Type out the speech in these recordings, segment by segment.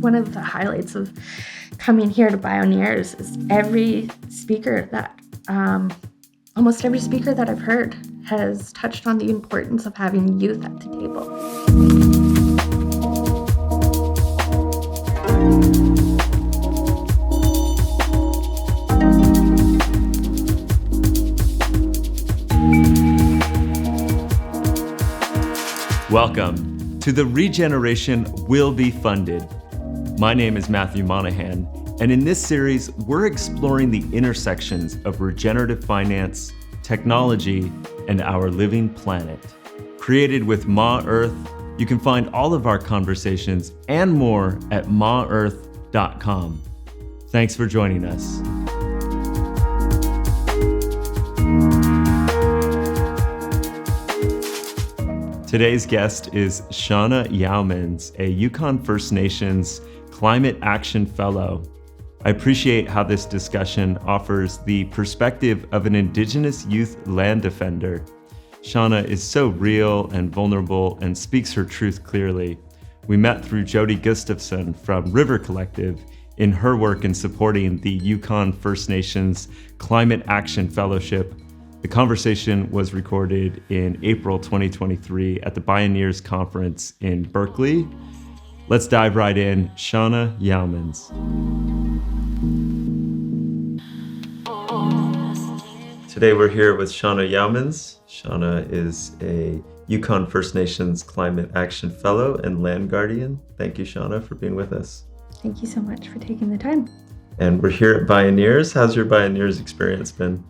One of the highlights of coming here to Bioneers is almost every speaker that I've heard has touched on the importance of having youth at the table. Welcome to The Regeneration Will Be Funded. My name is Matthew Monahan, and in this series, we're exploring the intersections of regenerative finance, technology, and our living planet. Created with Ma Earth, you can find all of our conversations and more at maearth.com. Thanks for joining us. Today's guest is Shauna Youmans, a Yukon First Nations Climate Action Fellow. I appreciate how this discussion offers the perspective of an Indigenous youth land defender. Shauna is so real and vulnerable and speaks her truth clearly. We met through Jody Gustafson from River Collective in her work in supporting the Yukon First Nations Climate Action Fellowship. The conversation was recorded in April 2023 at the Bioneers Conference in Berkeley. Let's dive right in. Shauna Youmans. Today we're here with Shauna Youmans. Shauna is a Yukon First Nations Climate Action Fellow and Land Guardian. Thank you, Shauna, for being with us. Thank you so much for taking the time. And we're here at Bioneers. How's your Bioneers experience been?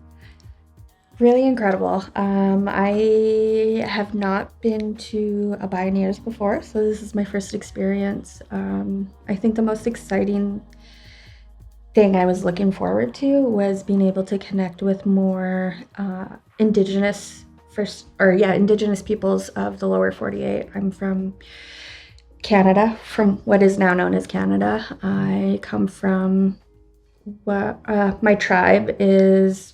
Really incredible. I have not been to a Bioneers before, so this is my first experience. I think the most exciting thing I was looking forward to was being able to connect with more Indigenous peoples of the lower 48. I'm from Canada, from what is now known as Canada. I come from my tribe is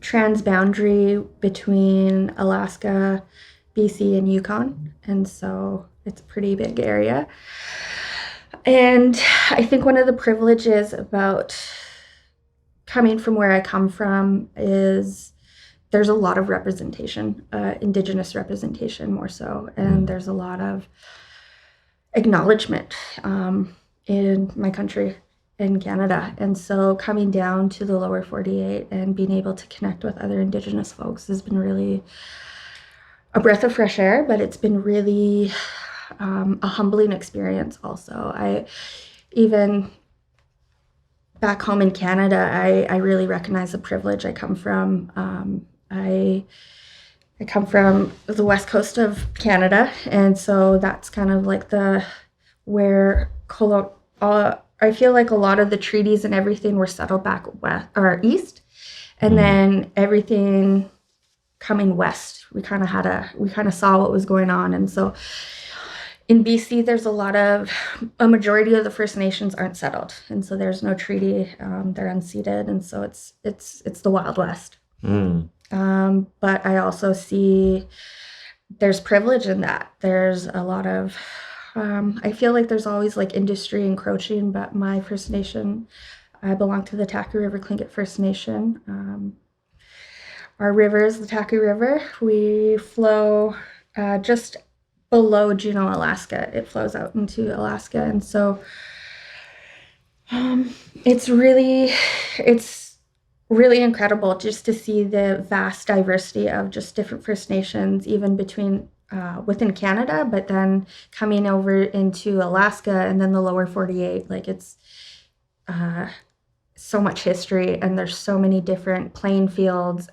transboundary between Alaska, BC, and Yukon, and so it's a pretty big area. And I think one of the privileges about coming from where I come from is there's a lot of representation, Indigenous representation more so, and there's a lot of acknowledgement in my country, in Canada. And so coming down to the lower 48 and being able to connect with other Indigenous folks has been really a breath of fresh air, but it's been really a humbling experience also. Even back home in Canada, I really recognize the privilege I come from. I come from the west coast of Canada, and so that's kind of like where I feel like a lot of the treaties and everything were settled back west or east, and then everything coming west, we kind of saw what was going on. And so in BC, there's a majority of the First Nations aren't settled, and so there's no treaty. They're unceded, and so it's the Wild West. But I also see there's privilege in that. There's a lot of I feel like there's always like industry encroaching, but my First Nation, I belong to the Taku River Tlingit First Nation. Our river is the Taku River. We flow just below Juneau, Alaska. It flows out into Alaska, and so it's really incredible just to see the vast diversity of just different First Nations, even within Canada, but then coming over into Alaska and then the lower 48, like it's so much history, and there's so many different playing fields.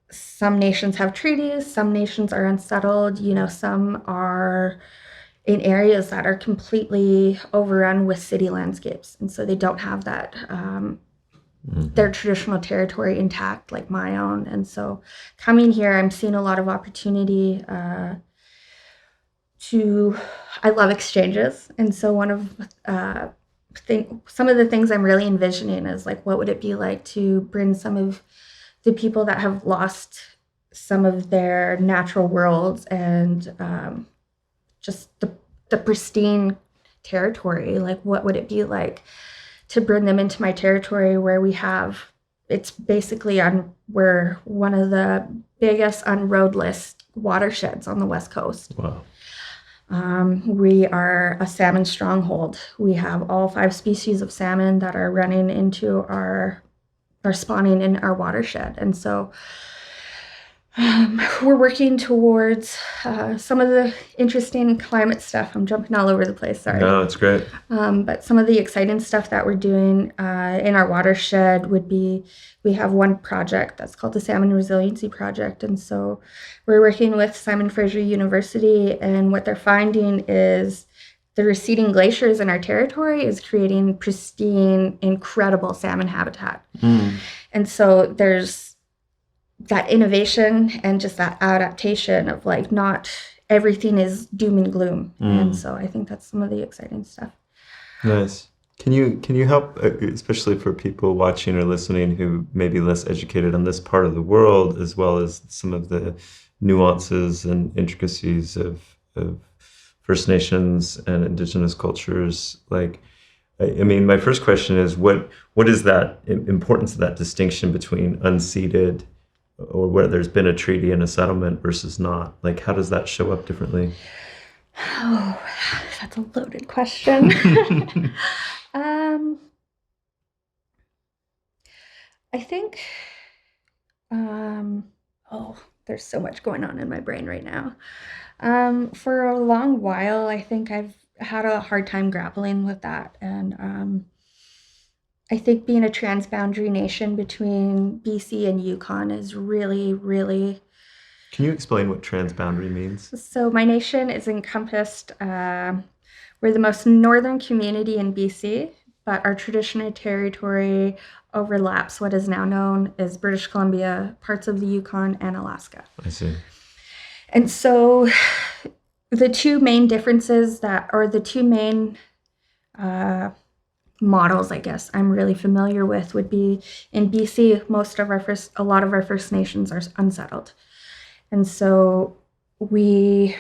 Some nations have treaties, some nations are unsettled, some are in areas that are completely overrun with city landscapes, and so they don't have that their traditional territory intact like my own. And so coming here, I'm seeing a lot of opportunity I love exchanges. And so some of the things I'm really envisioning is like, what would it be like to bring some of the people that have lost some of their natural worlds and just the pristine territory. Like, what would it be like to bring them into my territory where it's basically we're one of the biggest unroadless watersheds on the West Coast. Wow. We are a salmon stronghold. We have all 5 species of salmon that are running into are spawning in our watershed. And so we're working towards some of the interesting climate stuff. I'm jumping all over the place, sorry. No, it's great. But some of the exciting stuff that we're doing in our watershed would be, we have one project that's called the Salmon Resiliency Project. And so we're working with Simon Fraser University, and what they're finding is the receding glaciers in our territory is creating pristine, incredible salmon habitat. And so there's that innovation and just that adaptation of like, not everything is doom and gloom. And so I think that's some of the exciting stuff. Nice. Can you help, especially for people watching or listening who may be less educated on this part of the world, as well as some of the nuances and intricacies of First Nations and Indigenous cultures? Like, I mean, my first question is, what is that importance of that distinction between unceded, or where there's been a treaty and a settlement, versus not? Like, how does that show up differently? Oh, that's a loaded question. I think, there's so much going on in my brain right now. For a long while, I think I've had a hard time grappling with that. And I think being a transboundary nation between BC and Yukon is really, really... Can you explain what transboundary means? So my nation is encompassed, we're the most northern community in BC, but our traditional territory overlaps what is now known as British Columbia, parts of the Yukon, and Alaska. I see. And so the two main differences the two main models, I guess, I'm really familiar with would be in BC, a lot of our First Nations are unsettled. And so I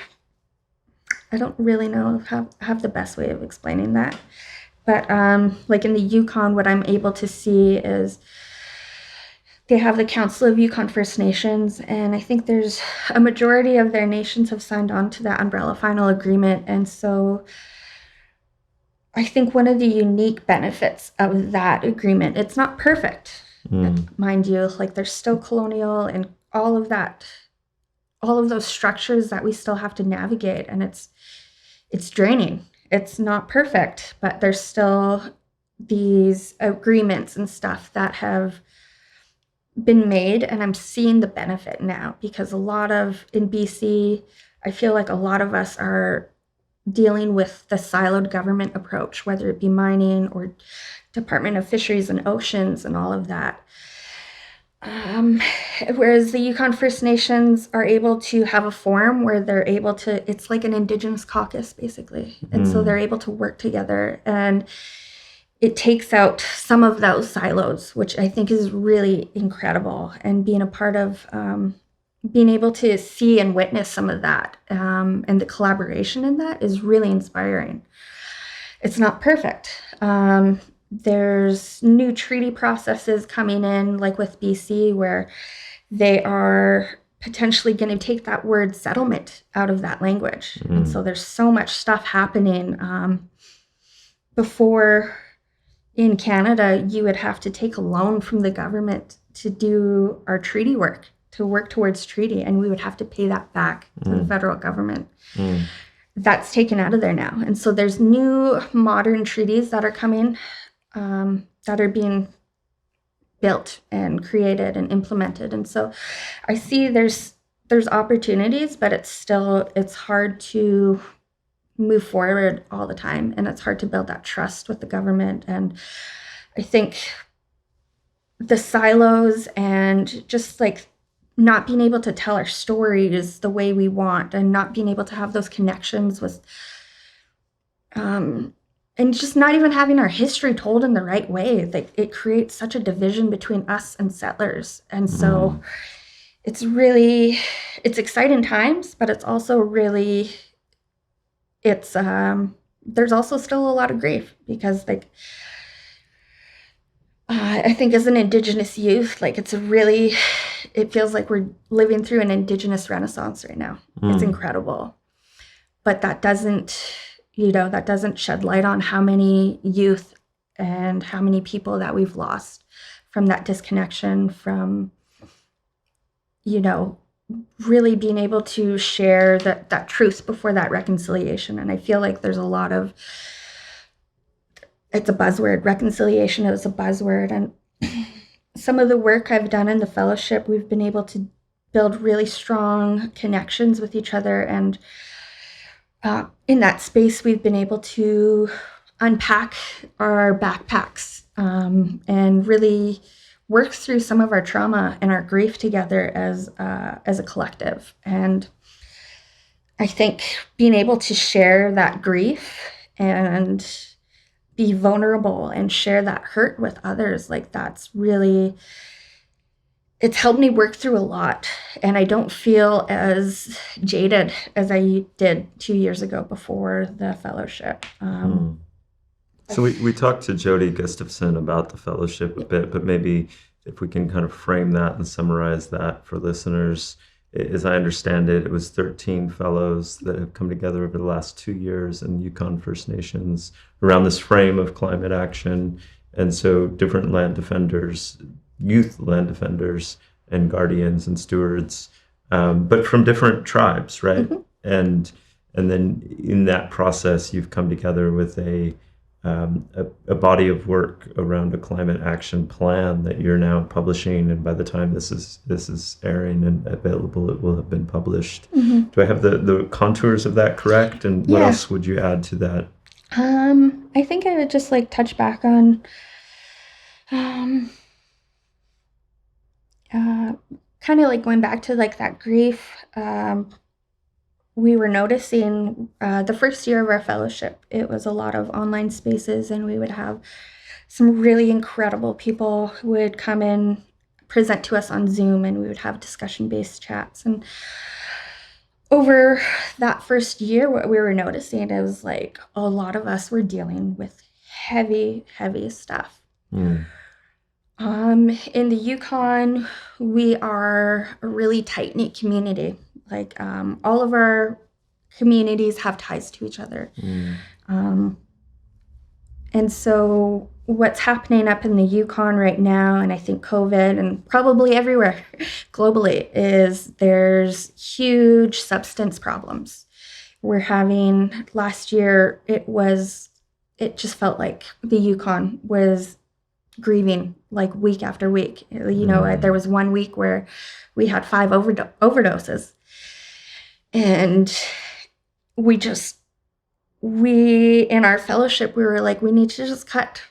don't really know have the best way of explaining that. But like in the Yukon, what I'm able to see is they have the Council of Yukon First Nations, and I think there's a majority of their nations have signed on to that umbrella final agreement. And so I think one of the unique benefits of that agreement, it's not perfect, mind you, like there's still colonial and all of those structures that we still have to navigate, and it's draining. It's not perfect, but there's still these agreements and stuff that have been made, and I'm seeing the benefit now, because in BC, I feel like a lot of us are dealing with the siloed government approach, whether it be mining or Department of Fisheries and Oceans and all of that. Whereas the Yukon First Nations are able to have a forum where they're able to, it's like an Indigenous caucus, basically. And so they're able to work together, and it takes out some of those silos, which I think is really incredible. And being a part of, being able to see and witness some of that, and the collaboration in that is really inspiring. It's not perfect. There's new treaty processes coming in, like with BC, where they are potentially going to take that word settlement out of that language. And so there's so much stuff happening. Before, in Canada, you would have to take a loan from the government to do our treaty work, to work towards treaty, and we would have to pay that back to the federal government. That's taken out of there now. And so there's new modern treaties that are coming, that are being built and created and implemented. And so I see there's opportunities, but it's hard to move forward all the time, and it's hard to build that trust with the government. And I think the silos and just like not being able to tell our stories the way we want, and not being able to have those connections with and just not even having our history told in the right way, like it creates such a division between us and settlers. And so it's exciting times, but it's also really, it's there's also still a lot of grief because like I think as an Indigenous youth, like it feels like we're living through an Indigenous Renaissance right now. It's incredible. But that doesn't, that doesn't shed light on how many youth and how many people that we've lost from that disconnection, from, really being able to share that truth before that reconciliation. And I feel like there's a lot of, it's a buzzword. Reconciliation is a buzzword. And some of the work I've done in the fellowship, we've been able to build really strong connections with each other. And in that space, we've been able to unpack our backpacks and really work through some of our trauma and our grief together as a collective. And I think being able to share that grief and be vulnerable and share that hurt with others, like that's really, it's helped me work through a lot. And I don't feel as jaded as I did 2 years ago before the fellowship. So we talked to Jody Gustafson about the fellowship a bit, but maybe if we can kind of frame that and summarize that for listeners. As I understand it, it was 13 fellows that have come together over the last 2 years in Yukon First Nations around this frame of climate action. And so different land defenders, youth land defenders and guardians and stewards, but from different tribes, right? Mm-hmm. And then in that process, you've come together with a body of work around a climate action plan that you're now publishing, and by the time this is airing and available, it will have been published. Mm-hmm. Do I have the contours of that correct? And what else would you add to that? I think I would just like touch back on kind of like going back to like that grief. We were noticing the first year of our fellowship, it was a lot of online spaces, and we would have some really incredible people who would come in, present to us on Zoom, and we would have discussion-based chats. And over that first year, what we were noticing is like a lot of us were dealing with heavy, heavy stuff. Mm. In the Yukon, we are a really tight-knit community. Like all of our communities have ties to each other. Mm. And so what's happening up in the Yukon right now, and I think COVID and probably everywhere globally, is there's huge substance problems. We're having, last year, it just felt like the Yukon was grieving like week after week. There was 1 week where we had 5 overdoses. And we in our fellowship, we were like, we need to just cut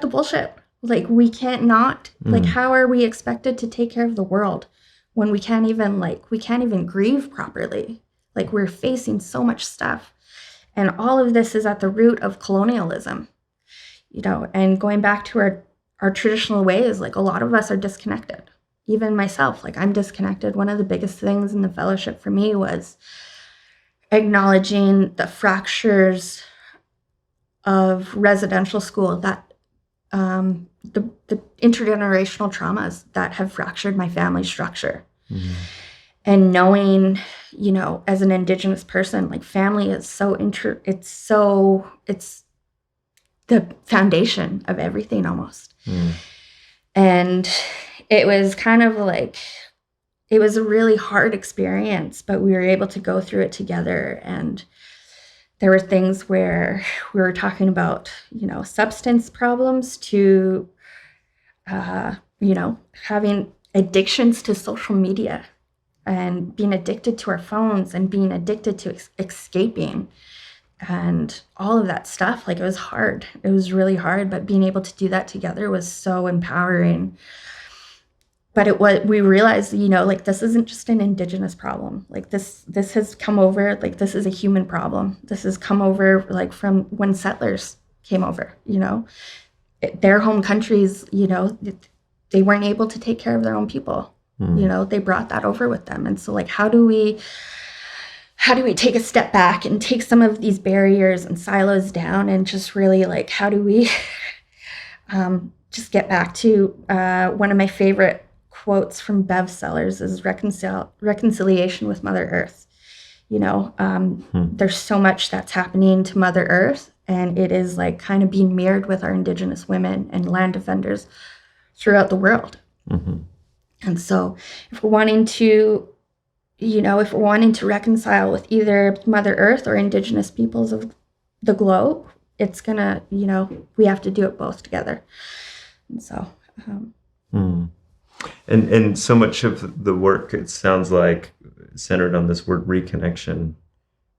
the bullshit. Like, we can't not. Like, how are we expected to take care of the world when we can't even grieve properly? Like, we're facing so much stuff. And all of this is at the root of colonialism, and going back to our traditional ways, like a lot of us are disconnected. Even myself, like I'm disconnected. One of the biggest things in the fellowship for me was acknowledging the fractures of residential school, that the intergenerational traumas that have fractured my family structure. Mm-hmm. And knowing, as an Indigenous person, like family is it's the foundation of everything almost. Mm. And it was kind of like, it was a really hard experience, but we were able to go through it together. And there were things where we were talking about, substance problems to, having addictions to social media and being addicted to our phones and being addicted to escaping and all of that stuff. Like, it was hard. It was really hard, but being able to do that together was so empowering. But we realized, like, this isn't just an Indigenous problem. Like, this has come over, like, this is a human problem. This has come over, like, from when settlers came over, their home countries, they weren't able to take care of their own people. Mm. They brought that over with them. And so, like, how do we how do we take a step back and take some of these barriers and silos down, and just really like, how do we just get back to one of my favorite quotes from Bev Sellers is reconciliation with Mother Earth. There's so much that's happening to Mother Earth, and it is like kind of being mirrored with our Indigenous women and land defenders throughout the world. Mm-hmm. And so if we're wanting to reconcile with either Mother Earth or Indigenous peoples of the globe, it's gonna, we have to do it both together. And so, and so much of the work, it sounds like, centered on this word reconnection.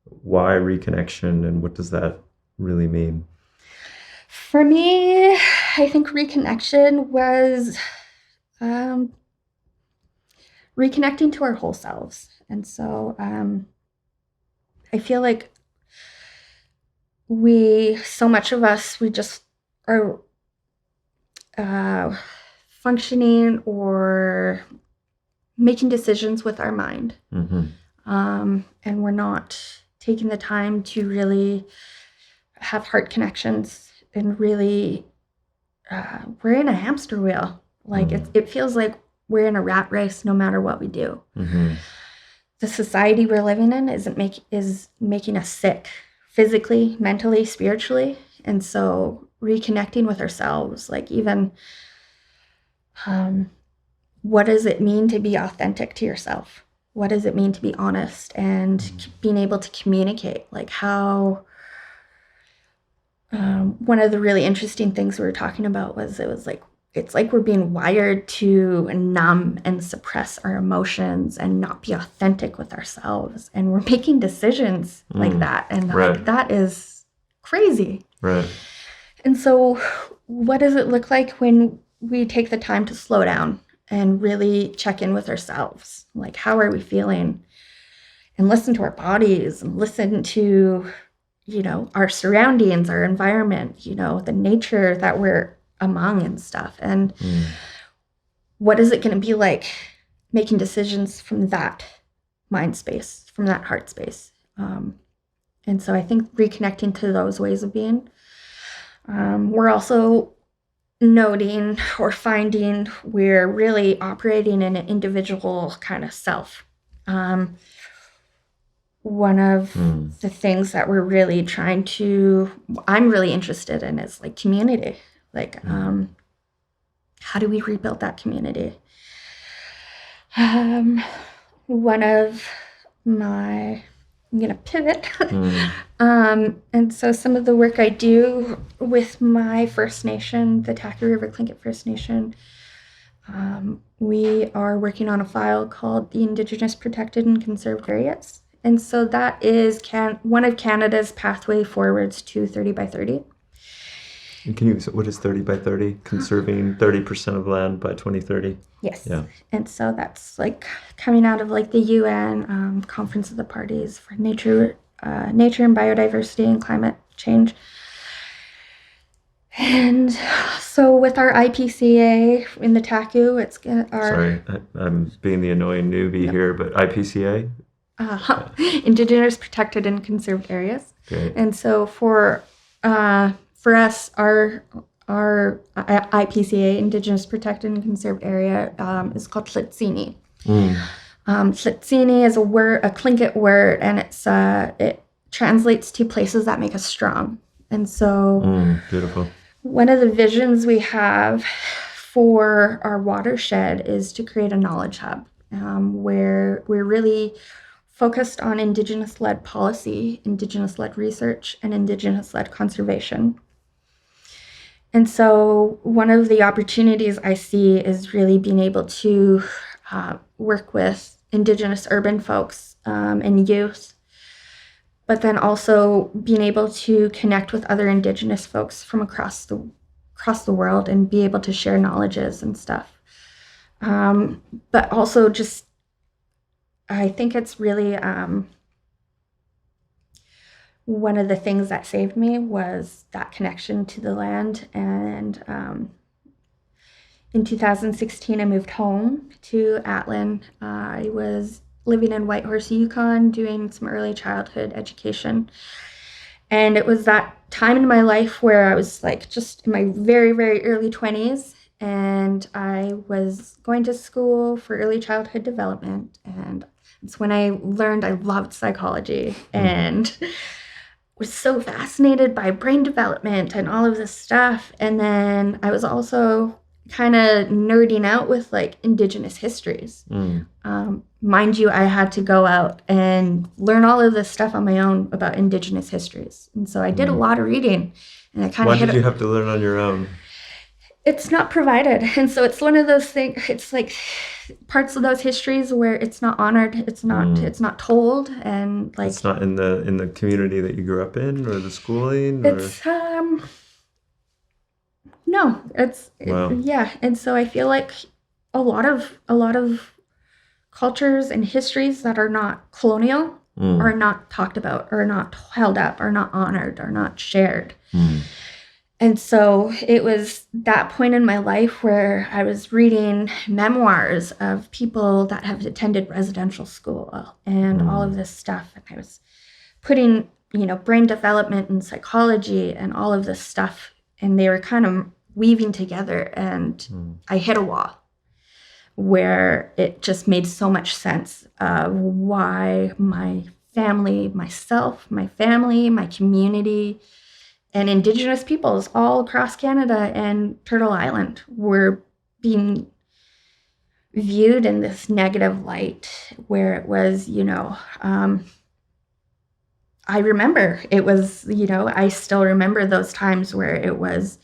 Why reconnection, and what does that really mean? For me, I think reconnection was reconnecting to our whole selves. And so I feel like so much of us, we just are functioning or making decisions with our mind. Mm-hmm. And we're not taking the time to really have heart connections, and really we're in a hamster wheel. Like it feels like we're in a rat race no matter what we do. Mm-hmm. The society we're living in is making us sick physically, mentally, spiritually. And so reconnecting with ourselves, like even what does it mean to be authentic to yourself? What does it mean to be honest and being able to communicate? Like how one of the really interesting things we were talking about was it's like we're being wired to numb and suppress our emotions and not be authentic with ourselves. And we're making decisions like that. And like, that is crazy. Right. And so what does it look like when we take the time to slow down and really check in with ourselves? Like, how are we feeling? And listen to our bodies and listen to, our surroundings, our environment, the nature that we're among and stuff. And what is it going to be like making decisions from that mind space, from that heart space? And so I think reconnecting to those ways of being. We're also noting or finding we're really operating in an individual kind of self. One of the things that I'm really interested in is like community. Like, how do we rebuild that community? I'm going to pivot. And so some of the work I do with my First Nation, the Taku River Tlingit First Nation, we are working on a file called the Indigenous Protected and Conserved Areas. And so that is one of Canada's pathway forwards to 30 by 30. And what is 30 by 30? Conserving 30% of land by 2030? Yes. Yeah. And so that's like coming out of like the UN Conference of the Parties for Nature and Biodiversity and Climate Change. And so with our IPCA in the Taku, it's Sorry, I'm being the annoying newbie here, but IPCA? Indigenous Protected and Conserved Areas. Okay. And so for us, our IPCA, Indigenous Protected and Conserved Area, is called Tlitsini. Tlitsini is a Tlingit word, and it translates to places that make us strong. And so beautiful. One of the visions we have for our watershed is to create a knowledge hub where we're really focused on Indigenous-led policy, Indigenous-led research, and Indigenous-led conservation. And so one of the opportunities I see is really being able to work with Indigenous urban folks and youth, but then also being able to connect with other Indigenous folks from across the world and be able to share knowledges and stuff. But also just, I think it's really one of the things that saved me was that connection to the land. And in 2016, I moved home to Atlin. I was living in Whitehorse, Yukon, doing some early childhood education. And it was that time in my life where I was like just in my very, very early 20s. And I was going to school for early childhood development. And it's when I learned I loved psychology and was so fascinated by brain development and all of this stuff. And then I was also kind of nerding out with like Indigenous histories. Mind you, I had to go out and learn all of this stuff on my own about Indigenous histories. And so I did a lot of reading, and I kind of Why did you have to learn on your own? It's not provided. And so it's one of those things, it's like parts of those histories where it's not honored, it's not told, and like it's not in the community that you grew up in or the schooling, or it's no, it's Wow. yeah. And so I feel like a lot of cultures and histories that are not colonial are not talked about, are not held up, are not honored, are not shared. And so it was that point in my life where I was reading memoirs of people that have attended residential school and all of this stuff. And I was putting, brain development and psychology and all of this stuff, and they were kind of weaving together. And I hit a wall where it just made so much sense of why my family, myself, my family, my community, and Indigenous peoples all across Canada and Turtle Island were being viewed in this negative light, where it was, I remember it was, I still remember those times where it was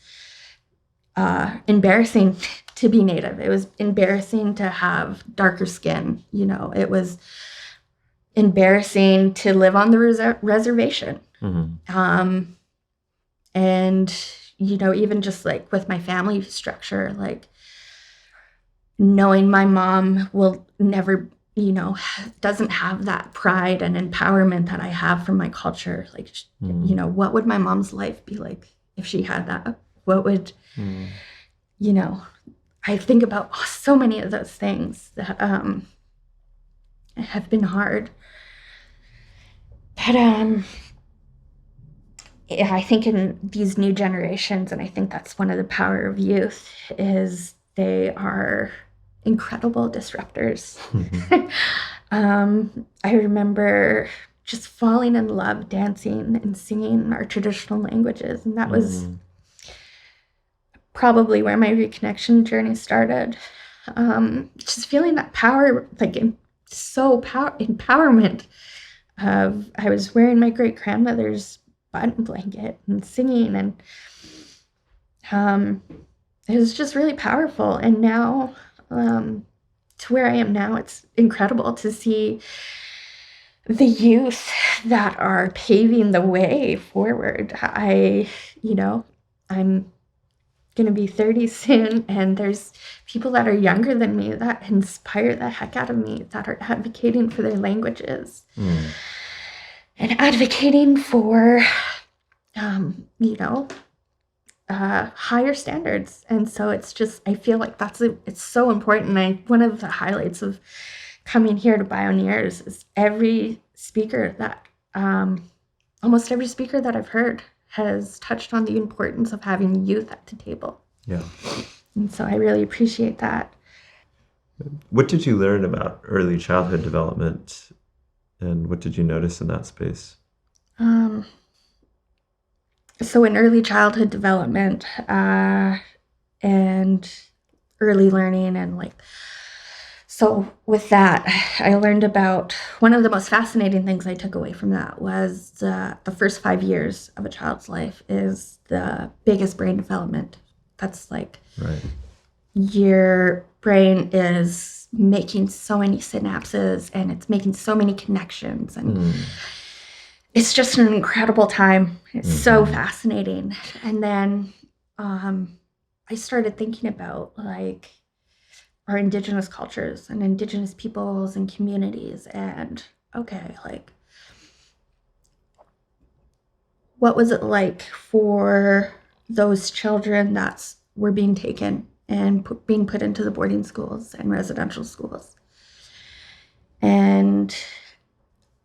embarrassing to be Native. It was embarrassing to have darker skin. It was embarrassing to live on the reservation. And, even just like with my family structure, like knowing my mom will never, doesn't have that pride and empowerment that I have from my culture. Like, what would my mom's life be like if she had that? What would, I think about so many of those things that have been hard. But I think in these new generations, and I think that's one of the power of youth, is they are incredible disruptors. I remember just falling in love dancing and singing our traditional languages, and that was probably where my reconnection journey started. Just feeling that power, like empowerment of, I was wearing my great grandmother's button blanket and singing, and it was just really powerful. And now, to where I am now, it's incredible to see the youth that are paving the way forward. I'm going to be 30 soon, and there's people that are younger than me that inspire the heck out of me, that are advocating for their languages and advocating for, higher standards. And so it's just, I feel like it's so important. One of the highlights of coming here to Bioneers is almost every speaker that I've heard has touched on the importance of having youth at the table. Yeah. And so I really appreciate that. What did you learn about early childhood development, and what did you notice in that space? So in early childhood development and early learning, and so with that, I learned about, one of the most fascinating things I took away from that was the first 5 years of a child's life is the biggest brain development. That's like, right. Your brain is making so many synapses, and it's making so many connections, and it's just an incredible time. It's so fascinating. And then I started thinking about our Indigenous cultures and Indigenous peoples and communities, and what was it like for those children that were being taken and being put into the boarding schools and residential schools? and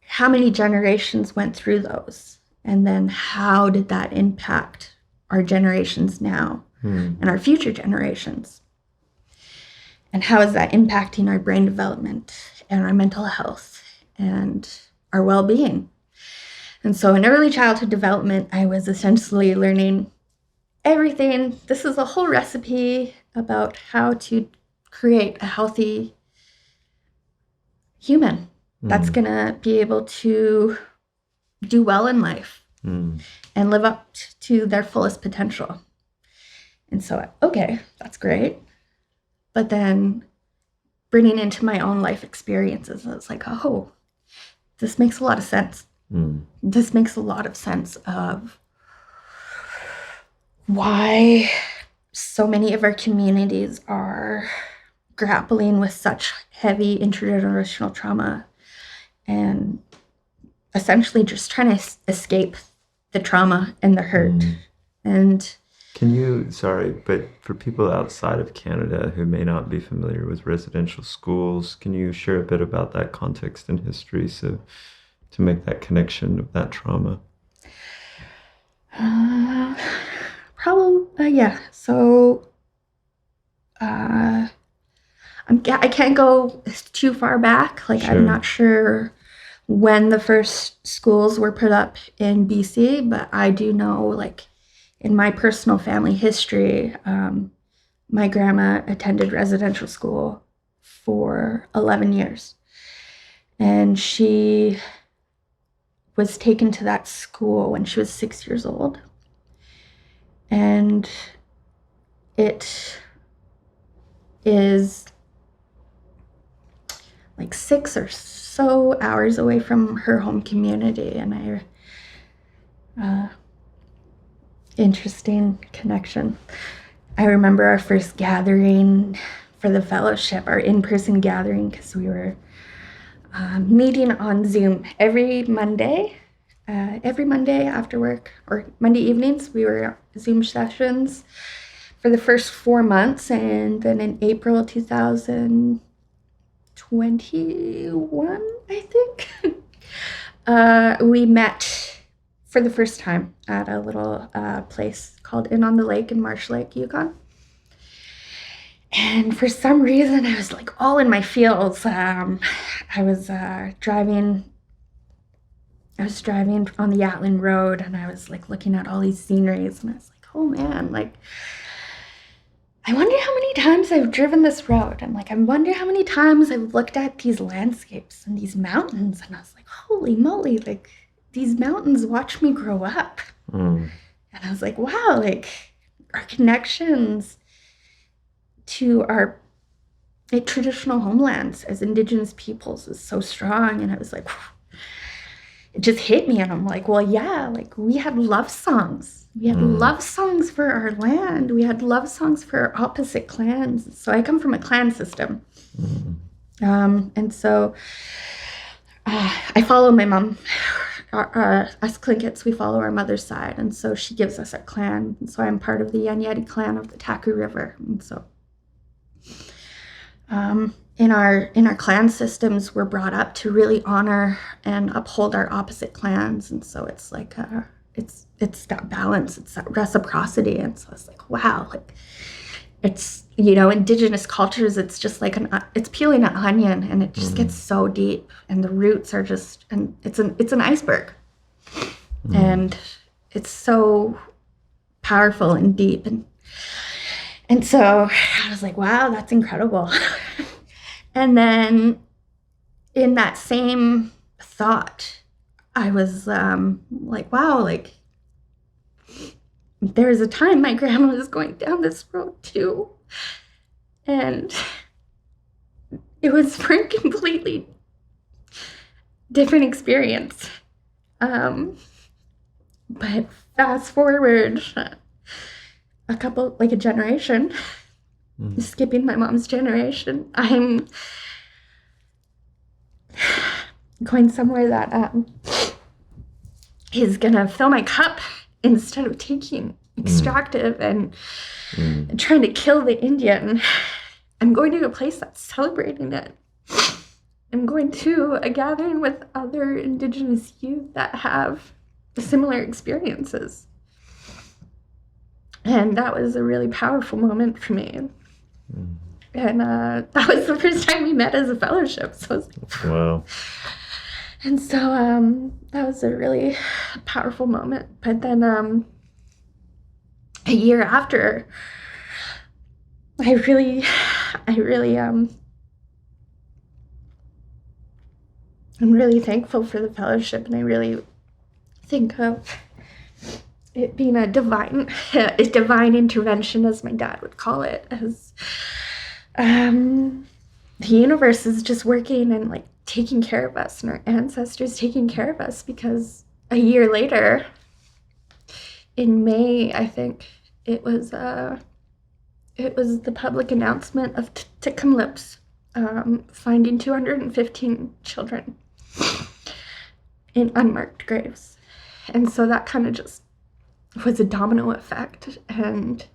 how many generations went through those, and then how did that impact our generations now and our future generations, and how is that impacting our brain development and our mental health and our well-being. And so in early childhood development, I was essentially learning everything. This is a whole recipe about how to create a healthy human that's going to be able to do well in life and live up to their fullest potential. And so, okay, that's great. But then bringing into my own life experiences, I was like, oh, this makes a lot of sense. This makes a lot of sense of why so many of our communities are grappling with such heavy intergenerational trauma and essentially just trying to escape the trauma and the hurt. And can you, sorry, but for people outside of Canada who may not be familiar with residential schools, can you share a bit about that context and history so to make that connection of that trauma? Probably, yeah. So I can't go too far back. Like, sure. I'm not sure when the first schools were put up in BC, but I do know, like, in my personal family history, my grandma attended residential school for 11 years. And she was taken to that school when she was 6 years old. And it is like 6 or so hours away from her home community. And interesting connection. I remember our first gathering for the fellowship, our in-person gathering, because we were meeting on Zoom every Monday after work, or Monday evenings. We were Zoom sessions for the first 4 months, and then in April 2021, I think, we met for the first time at a little place called Inn on the Lake in Marsh Lake, Yukon. And for some reason, I was like all in my feels. I was driving on the Yatlan Road, and I was like looking at all these sceneries, and I was like, oh man, like, I wonder how many times I've driven this road. And like, I wonder how many times I've looked at these landscapes and these mountains. And I was like, holy moly, like, these mountains watch me grow up. And I was like, wow, like, our connections to our traditional homelands as Indigenous peoples is so strong. And I was like, it just hit me. And I'm like, well, yeah, like, we had love songs. We had love songs for our land. We had love songs for our opposite clans. So I come from a clan system. And so I follow my mom. Us Tlinkits, we follow our mother's side, and so she gives us a clan. And so I'm part of the Yanyeti clan of the Taku River. And so in our clan systems, we're brought up to really honor and uphold our opposite clans. And so it's like it's that balance, it's that reciprocity. And so it's like, wow, like, it's, you know, Indigenous cultures, it's just like it's peeling an onion, and it just gets so deep, and the roots are just, and it's an iceberg, and it's so powerful and deep, and so I was like, wow, that's incredible. And then in that same thought, I was like, wow, like, there was a time my grandma was going down this road too, and it was for a completely different experience. But fast forward a generation, skipping my mom's generation, I'm going somewhere that is gonna fill my cup instead of taking extractive and trying to kill the Indian. I'm going to a place that's celebrating it. am going to a gathering with other Indigenous youth that have similar experiences. And that was a really powerful moment for me. Mm. And that was the first time we met as a fellowship. So wow. And so that was a really powerful moment. But then a year after, I'm really thankful for the fellowship, and I really think of it being a divine intervention, as my dad would call it, as the universe is just working and like taking care of us, and our ancestors taking care of us, because a year later, in May, I think it was the public announcement of Tk'emlúps finding 215 children in unmarked graves. And so that kind of just was a domino effect. And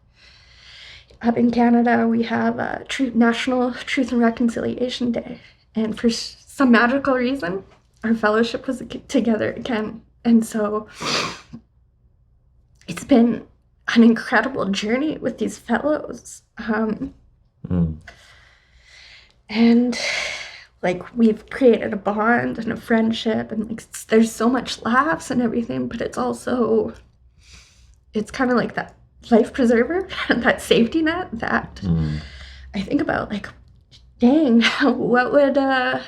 up in Canada, we have a National Truth and Reconciliation Day. And for some magical reason, our fellowship was together again. And so it's been an incredible journey with these fellows. And like, we've created a bond and a friendship, and like, there's so much laughs and everything, but it's kind of like that life preserver, that safety net that I think about, like, dang, how would that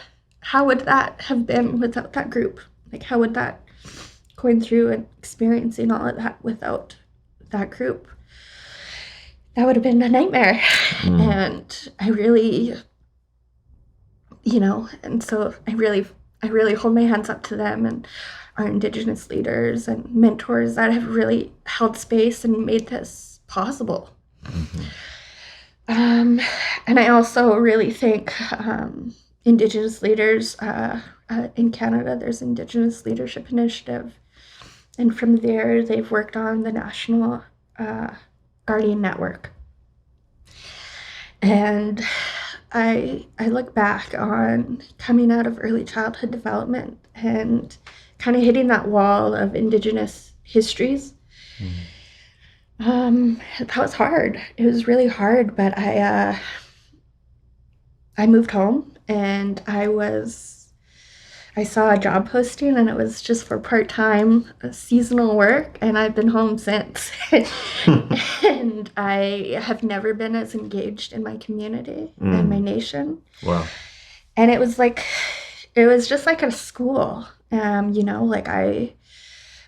have been without that group? Like, how would that, going through and experiencing all of that without that group, that would have been a nightmare. And I really, and so I really hold my hands up to them and our Indigenous leaders and mentors that have really held space and made this possible. And I also really think Indigenous leaders in Canada, there's Indigenous Leadership Initiative. And from there, they've worked on the National Guardian Network. And I look back on coming out of early childhood development and kind of hitting that wall of Indigenous histories. That was hard. It was really hard, but I moved home, and I saw a job posting, and it was just for part-time seasonal work, and I've been home since. And I have never been as engaged in my community and my nation. Wow. And it was just like a school. Like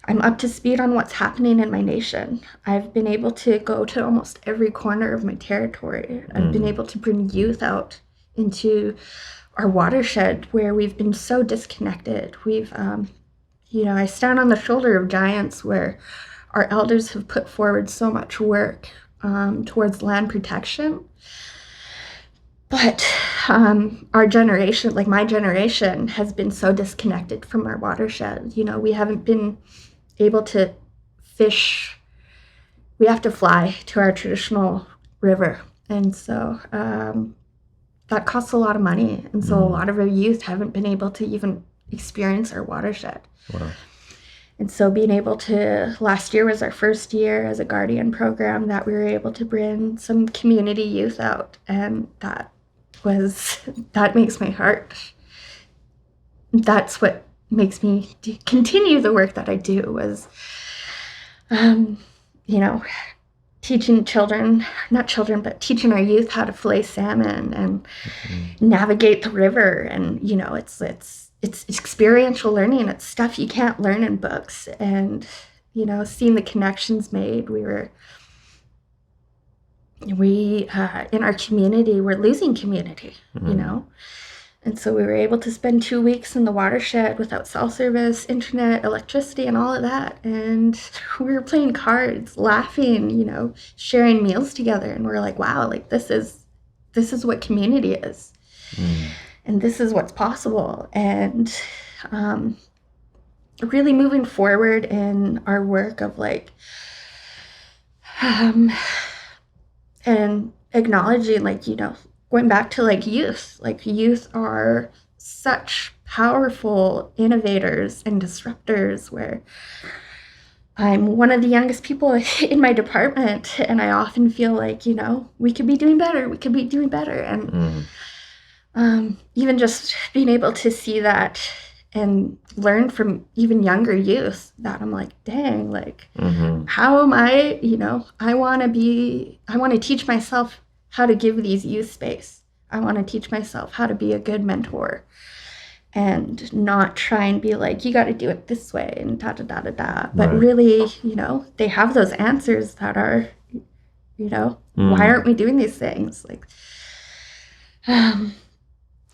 I'm up to speed on what's happening in my nation. I've been able to go to almost every corner of my territory. I've been able to bring youth out into our watershed, where we've been so disconnected. We've, I stand on the shoulder of giants where our elders have put forward so much work towards land protection. But our generation, like my generation, has been so disconnected from our watershed. We haven't been able to fish. We have to fly to our traditional river. And so that costs a lot of money. And so a lot of our youth haven't been able to even experience our watershed. Wow. And so being able to, last year was our first year as a Guardian program that we were able to bring some community youth out. And that makes my heart. That's what makes me continue the work that I do, was, teaching teaching our youth how to fillet salmon and navigate the river. And, it's experiential learning. It's stuff you can't learn in books. And, seeing the connections made, in our community, we're losing community, And so we were able to spend 2 weeks in the watershed without cell service, internet, electricity, and all of that. And we were playing cards, laughing, sharing meals together. And we're like, wow, like this is what community is. And this is what's possible. And really moving forward in our work of and acknowledging, going back to youth are such powerful innovators and disruptors where I'm one of the youngest people in my department, and I often feel like, we could be doing better. We could be doing better. And even just being able to see that and learn from even younger youth, that I'm like, dang, like, how am I, I want to teach myself how to give these youth space. I want to teach myself how to be a good mentor and not try and be like, you got to do it this way and da-da-da-da-da. But really, they have those answers that are, why aren't we doing these things? Like, yeah.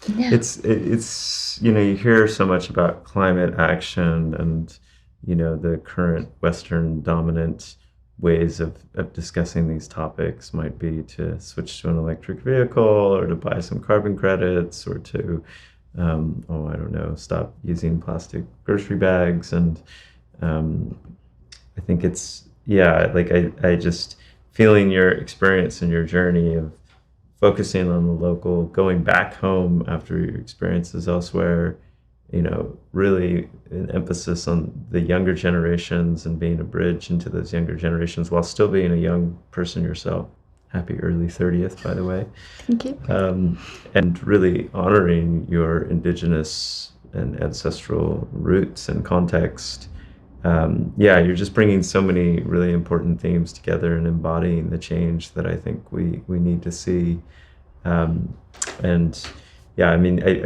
It's you hear so much about climate action and, the current Western dominant ways of discussing these topics might be to switch to an electric vehicle or to buy some carbon credits or to I don't know, stop using plastic grocery bags. And I think it's, like I just feeling your experience and your journey of focusing on the local, going back home after your experiences elsewhere, really an emphasis on the younger generations and being a bridge into those younger generations while still being a young person yourself. Happy early 30th, by the way. Thank you. And really honoring your Indigenous and ancestral roots and context. You're just bringing so many really important themes together and embodying the change that I think we need to see. I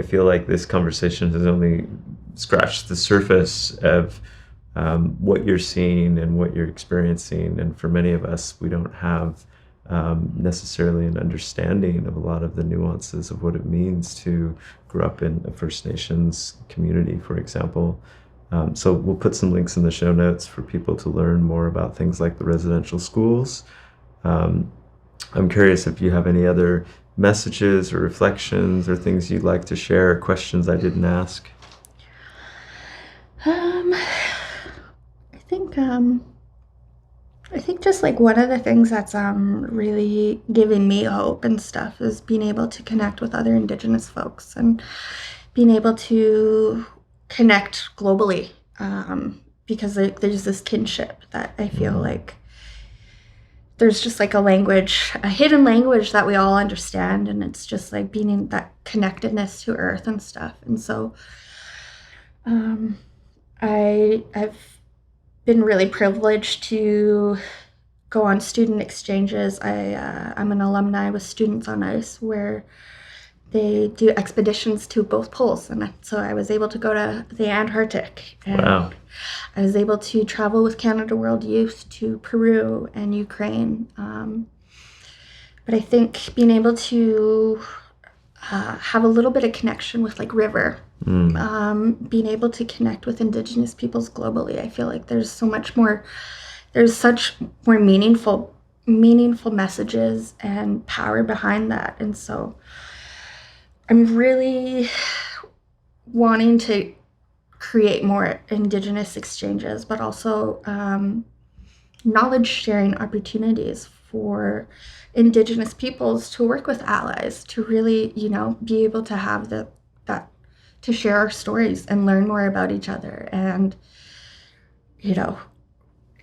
feel like this conversation has only scratched the surface of what you're seeing and what you're experiencing. And for many of us, we don't have necessarily an understanding of a lot of the nuances of what it means to grow up in a First Nations community, for example. So we'll put some links in the show notes for people to learn more about things like the residential schools. I'm curious if you have any other messages or reflections or things you'd like to share, or questions I didn't ask. I think just like one of the things that's really giving me hope and stuff is being able to connect with other Indigenous folks and being able to connect globally, because there's this kinship that I feel like there's just like a hidden language that we all understand, and it's just like being in that connectedness to Earth and stuff. And so I've been really privileged to go on student exchanges. I'm an alumni with Students on Ice, where they do expeditions to both poles, and so I was able to go to the Antarctic, and wow. I was able to travel with Canada World Youth to Peru and Ukraine. But I think being able to have a little bit of connection with like River, being able to connect with Indigenous peoples globally, I feel like there's such more meaningful messages and power behind that. And so I'm really wanting to create more Indigenous exchanges, but also knowledge sharing opportunities for Indigenous peoples to work with allies, to really, be able to have that to share our stories and learn more about each other, and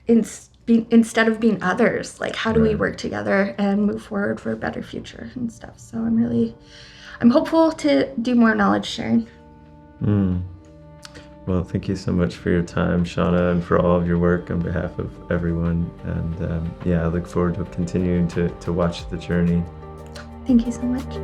instead of being others, like how do we work together and move forward for a better future and stuff. So I'm hopeful to do more knowledge sharing. Well, thank you so much for your time, Shauna, and for all of your work on behalf of everyone. And I look forward to continuing to watch the journey. Thank you so much.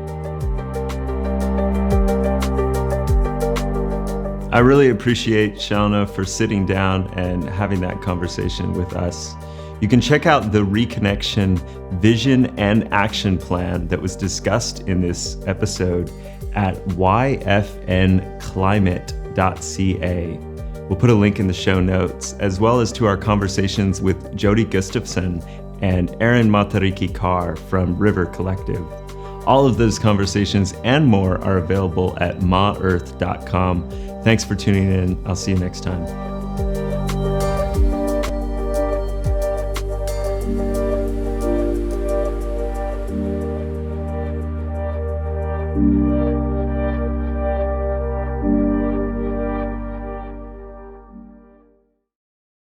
I really appreciate Shauna for sitting down and having that conversation with us. You can check out the Reconnection vision and action plan that was discussed in this episode at yfnclimate.ca. We'll put a link in the show notes, as well as to our conversations with Jody Gustafson and Aaron Matariki Carr from River Collective. All of those conversations and more are available at maearth.com. Thanks for tuning in. I'll see you next time.